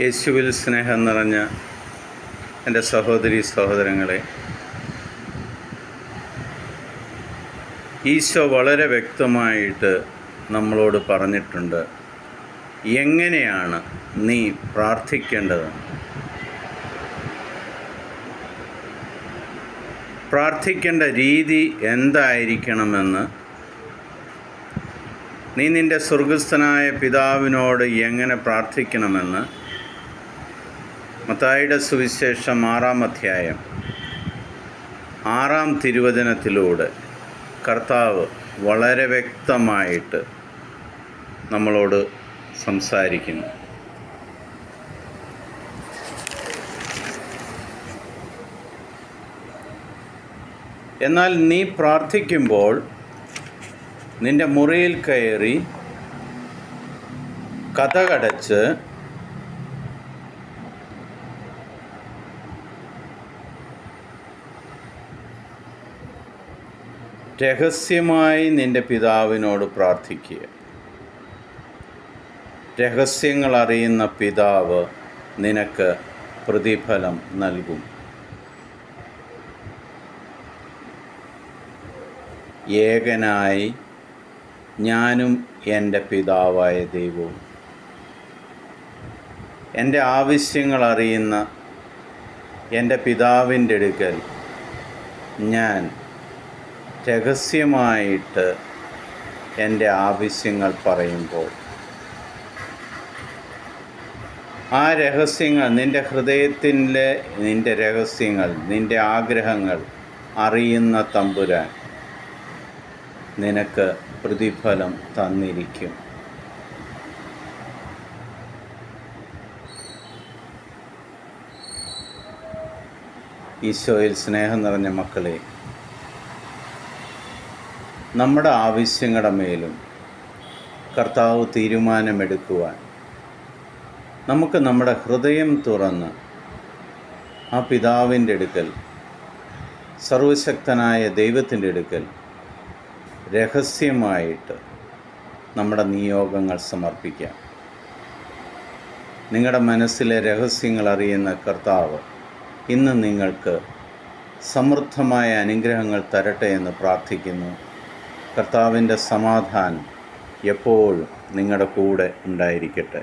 യേശുവിൽ സ്നേഹം നിറഞ്ഞ എൻ്റെ സഹോദരീ സഹോദരങ്ങളെ, ഈശോ വളരെ വ്യക്തമായിട്ട് നമ്മളോട് പറഞ്ഞിട്ടുണ്ട് എങ്ങനെയാണ് നീ പ്രാർത്ഥിക്കേണ്ടത്. പ്രാർത്ഥിക്കേണ്ട രീതി എന്തായിരിക്കണമെന്ന് നീ നിൻ്റെ സ്വർഗസ്ഥനായ പിതാവിനോട് എങ്ങനെ പ്രാർത്ഥിക്കണമെന്ന് മത്തായിയുടെ സുവിശേഷം 6-ാം അധ്യായം 6-ാം തിരുവചനത്തിലൂടെ കർത്താവ് വളരെ വ്യക്തമായിട്ട് നമ്മളോട് സംസാരിക്കുന്നു. എന്നാൽ നീ പ്രാർത്ഥിക്കുമ്പോൾ നിൻ്റെ മുറിയിൽ കയറി കതകടച്ച് രഹസ്യമായി നിൻ്റെ പിതാവിനോട് പ്രാർത്ഥിക്കുക. രഹസ്യങ്ങൾ അറിയുന്ന പിതാവ് നിനക്ക് പ്രതിഫലം നൽകും. ഏകനായി ഞാനും എൻ്റെ പിതാവായ ദൈവവും. എൻ്റെ ആവശ്യങ്ങൾ അറിയുന്ന എൻ്റെ പിതാവിൻ്റെ അടുക്കൽ ഞാൻ രഹസ്യമായിട്ട് എൻ്റെ ആവശ്യങ്ങൾ പറയുമ്പോൾ ആ രഹസ്യങ്ങൾ നിൻ്റെ ഹൃദയത്തിൻ്റെ നിൻ്റെ രഹസ്യങ്ങൾ, നിൻ്റെ ആഗ്രഹങ്ങൾ അറിയുന്ന തമ്പുരാൻ നിനക്ക് പ്രതിഫലം തന്നിരിക്കും. ഈശോയിൽ സ്നേഹം നിറഞ്ഞ മക്കളെ, നമ്മുടെ ആവശ്യങ്ങളുടെ മേലും കർത്താവ് തീരുമാനമെടുക്കുവാൻ നമുക്ക് നമ്മുടെ ഹൃദയം തുറന്ന് ആ പിതാവിൻ്റെ അടുക്കൽ, സർവശക്തനായ ദൈവത്തിൻ്റെ അടുക്കൽ രഹസ്യമായിട്ട് നമ്മുടെ നിയോഗങ്ങൾ സമർപ്പിക്കാം. നിങ്ങളുടെ മനസ്സിലെ രഹസ്യങ്ങൾ അറിയുന്ന കർത്താവ് ഇന്ന് നിങ്ങൾക്ക് സമൃദ്ധമായ അനുഗ്രഹങ്ങൾ തരട്ടെ എന്ന് പ്രാർത്ഥിക്കുന്നു. കർത്താവിൻ്റെ സമാധാനം എപ്പോഴും നിങ്ങളുടെ കൂടെ ഉണ്ടായിരിക്കട്ടെ.